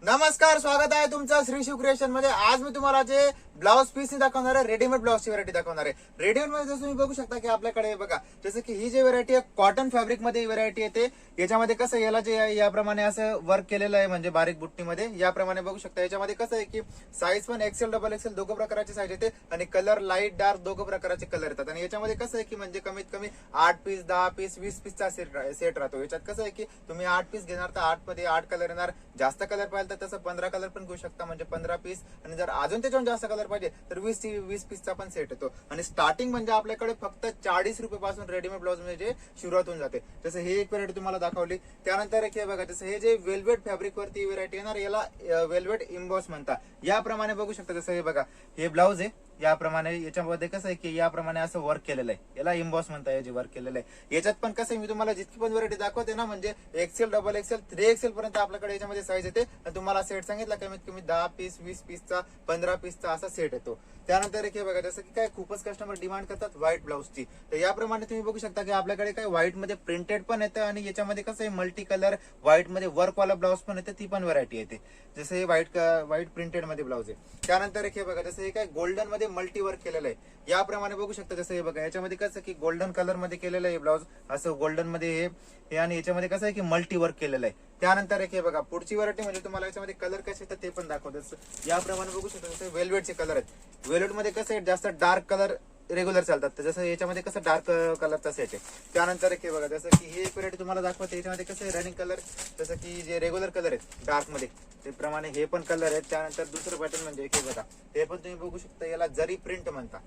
नमस्कार, स्वागत आहे तुमचं श्री शिव क्रिएशन मध्ये। आज मी तुम्हाला जे ब्लाउज पीस दाखवणार आहे, रेडीमेड ब्लाउजची व्हरायटी दाखवणार आहे। रेडीमेड मध्ये जसं तुम्ही बघू शकता की आपल्याकडे बघा, जसं की ही जी व्हरायटी आहे कॉटन फॅब्रिक मध्ये व्हरायटी येते। याच्यामध्ये कसं याला जे याप्रमाणे असं वर्क केलेलं आहे, म्हणजे बारीक बुट्टीमध्ये याप्रमाणे बघू शकता। याच्यामध्ये कसं आहे की साईज पण एक्सेल डबल एक्सेल दोघं प्रकारची साईज येते आणि कलर लाईट डार्क दोघं प्रकारचे कलर येतात। आणि याच्यामध्ये कसं आहे की म्हणजे कमीत कमी 8 पीस 10 पीस 20 पीसचा सेट राहतो। याच्यात कसं आहे की तुम्ही 8 पीस घेणार तर 8 मध्ये 8 कलर येणार, जास्त कलर पाहिजे तर तसं 15 कलर पण घेऊ शकता, म्हणजे 15 पीस। आणि जर अजून त्याच्याहून जास्त कलर पाहिजे तर 20 पीसचा पण सेट येतो। आणि स्टार्टिंग म्हणजे आपल्याकडे फक्त 40 रुपये पासून रेडीमेड ब्लाउज म्हणजे सुरुवात होऊन जाते। जसं हे एक व्हरायटी तुम्हाला दाखवली, त्यानंतर एक हे बघा, जसं हे जे वेल्वेट फॅब्रिक वरती व्हरायटी येणार, याला वेल्वेट इम्बॉस म्हणतात। याप्रमाणे बघू शकता, जसं हे बघा, हे ब्लाउज आहे याप्रमाणे। याच्यामध्ये कसं आहे की याप्रमाणे असं वर्क केलेलं आहे, याला इम्बॉस म्हणता, हे जे वर्क केलेलं आहे। याच्यात पण कसं आहे, मी तुम्हाला जितकी पण व्हरायटी दाखवते ना, म्हणजे एक्सेल डबल एक्सेल 3 XL पर्यंत आपल्याकडे याच्यामध्ये साईज येते। तुम्हाला सेट सांगितला कमीत कमी 10 पीस 20 पीसचा 15 पीसचा असा सेट येतो। त्यानंतर एक हे बघा, जसं की काय खूपच कस्टमर डिमांड करतात व्हाईट ब्लाउजची, तर याप्रमाणे तुम्ही बघू शकता की आपल्याकडे काय व्हाईट मध्ये प्रिंटेड पण येतं आणि याच्यामध्ये कसं आहे मल्टी कलर व्हाईट मध्ये वर्क वाला ब्लाउज पण येते, ती पण व्हरायटी येते। जसं हे व्हाईट प्रिंटेड मध्ये ब्लाउज आहे। त्यानंतर एक हे बघा, जसं हे काय गोल्डन मध्ये मल्टी वर्क केलेलं आहे, याप्रमाणे बघू शकता। जसं हे बघा, याच्यामध्ये कसं की गोल्डन कलर मध्ये केलेलं आहे ब्लाउज, असं गोल्डन मध्ये हे आणि याच्यामध्ये कसं आहे की मल्टी वर्क केलेलं आहे। त्यानंतर एक हे बघा, पुढची व्हरायटी म्हणजे तुम्हाला याच्यामध्ये कलर कसे येतात ते पण दाखवतो। याप्रमाणे बघू शकता, जसं वेल्वेटचे कलर आहेत। वेल्वेट मध्ये कसं आहे जास्त डार्क कलर रेग्युलर चालतात, तर जसं याच्यामध्ये कसं डार्क कलरचा सेट आहे। त्यानंतर एक हे बघा, जसं की ही एक व्हरायटी तुम्हाला दाखवते, याच्यामध्ये कसं आहे रनिंग कलर, जसं की जे रेग्युलर कलर आहेत डार्क मध्ये त्याप्रमाणे हे पण कलर आहेत। त्यानंतर दुसरं पॅटर्न म्हणजे एक हे बघा, हे पण तुम्ही बघू शकता, याला जरी प्रिंट म्हणता।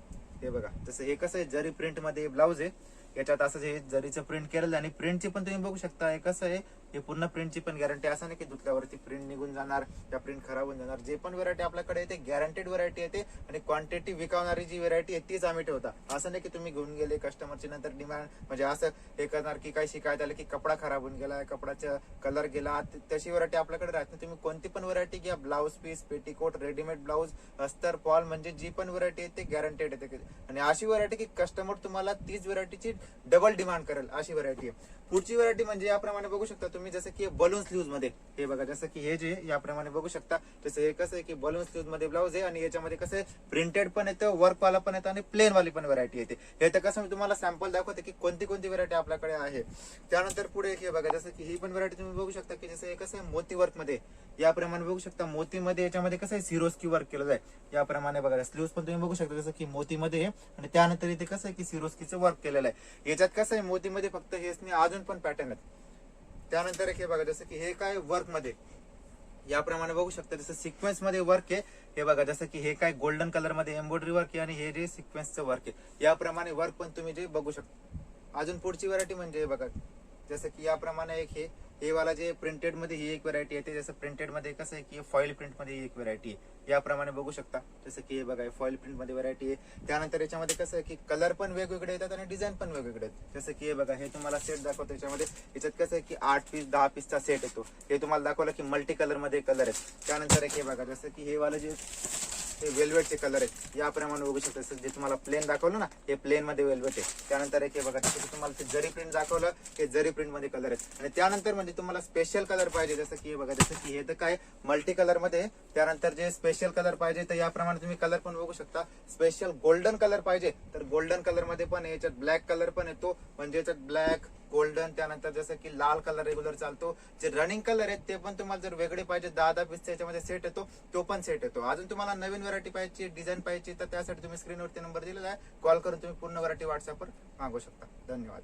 हे बघा, जसं हे कसं आहे जरी प्रिंट मध्ये ब्लाउज आहे, याच्यात असं हे जरीचं प्रिंट केलेलं आणि प्रिंटची पण तुम्ही बघू शकता। हे कसं आहे, हे पूर्ण प्रिंटची पण गॅरंटी, असं नाही की धुतल्यावरती प्रिंट निघून जाणार, त्या प्रिंट खराब होऊन जाणार। जे पण व्हरायटी आपल्याकडे येते गॅरंटेड व्हरायटी येते आणि क्वांटिटी विकवणारी जी व्हरायटी आहे तीच आम्ही ठेवता। असं नाही की तुम्ही घेऊन गेले कस्टमरची नंतर डिमांड म्हणजे असं हे करणार की काही शिकायत आलं की कपडा खराब होऊन गेला, कपडाचा कलर गेला, तशी व्हरायटी आपल्याकडे राहत नाही। तुम्ही कोणती पण व्हरायटी घ्या, blouse piece, petticoat, readymade blouse, अस्तर, फॉल, म्हणजे जी पण व्हरायटी येते गॅरंटेड येते। आणि अशी व्हरायटी की कस्टमर तुम्हाला तीच व्हरायटीची डबल डिमांड करेल, अशी व्हरायटी आहे। पुढची व्हरायटी म्हणजे याप्रमाणे बघू शकता तुम्ही, जसं की बलून स्लीव्ह मध्ये, हे बघा, जसं की हे जे याप्रमाणे बघू शकता, जसं हे कसं आहे की बलून स्लीव्ह मध्ये ब्लाउज आहे आणि याच्यामध्ये कसं आहे प्रिंटेड पण येतं, वर्क वाला पण येतं आणि प्लेन वाली पण व्हरायटी येते। हे तर कसं मी तुम्हाला सॅम्पल दाखवते की कोणती कोणती व्हरायटी आपल्याकडे आहे। त्यानंतर पुढे हे बघा, जसं की ही पण व्हरायटी तुम्ही बघू शकता की जसं हे कसं आहे मोती वर्क मध्ये, याप्रमाणे बघू शकता मोती मध्ये, याच्यामध्ये कसं आहे सिरोस्की वर्क केलं आहे। याप्रमाणे बघा, स्लीव्ह पण तुम्ही बघू शकता जसं की मोती मध्ये, आणि त्यानंतर इथे कसं आहे की सिरोस्कीचं वर्क केलेलं आहे। याच्यात कसं आहे मोतीमध्ये फक्त हेच नाही, अजून पण पॅटर्न आहेत। त्यानंतर एक हे बघा, जसं की हे काय वर्क मध्ये, याप्रमाणे बघू शकता, जसं सिक्वेन्स मध्ये वर्क आहे। हे बघा, जसं की हे काय गोल्डन कलर मध्ये एम्ब्रॉयडरी वर्क आहे आणि हे जे सिक्वेन्सचं वर्क आहे, याप्रमाणे वर्क पण तुम्ही जे बघू शकता। अजून पुढची व्हरायटी म्हणजे बघा, जसं की याप्रमाणे एक हे वाला जे प्रिंटेड मध्ये ही एक व्हरायटी येते। जसं प्रिंटेड मध्ये कसं आहे की फॉईल प्रिंट मध्ये ही एक व्हरायटी आहे, याप्रमाणे बघू शकता। जसं की हे बघा, फॉईल प्रिंट मध्ये व्हरायटी आहे। त्यानंतर याच्यामध्ये कसं आहे की कलर पण वेगवेगळे येतात आणि डिझाईन पण वेगवेगळे आहेत। जसं की हे बघा, हे तुम्हाला सेट दाखवतो, याच्यात कसं आहे की 8 पीस 10 पीसचा सेट येतो। हे तुम्हाला दाखवलं की मल्टी कलर मध्ये कलर आहेत। त्यानंतर एक हे बघा, जसं की हे वाला जे हे वेल्वेटचे कलर आहेत, याप्रमाणे बघू शकता। जे तुम्हाला प्लेन दाखवलं ना, हे प्लेन मध्ये वेल्वेट आहे। त्यानंतर एक हे बघा, जसं की तुम्हाला ते जरी प्रिंट दाखवलं, हे जरी प्रिंट मध्ये कलर आहेत। आणि त्यानंतर म्हणजे तुम्हाला स्पेशल कलर पाहिजे, जसं की हे बघा, जसं की हे तर काय मल्टी कलर मध्ये, त्यानंतर जे स्पेशल कलर पाहिजे तर याप्रमाणे तुम्ही कलर पण बघू शकता। स्पेशल गोल्डन कलर पाहिजे तर गोल्डन कलर मध्ये पण, याच्यात ब्लॅक कलर पण येतो, म्हणजे याच्यात ब्लॅक गोल्डन, त्यानंतर जसं की लाल कलर रेग्युलर चालतो। जे रनिंग कलर आहेत ते पण तुम्हाला जर वेगळे पाहिजे 10-10 पीसच्या याच्यामध्ये सेट येतो, तो पण सेट येतो। अजून तुम्हाला नवीन व्हरायटी पाहिजे, डिझाईन पाहिजे, तर त्यासाठी तुम्ही स्क्रीनवरती नंबर दिलेला आहे, कॉल करून तुम्ही पूर्ण व्हरायटी व्हॉट्सअपवर मागवू शकता। धन्यवाद।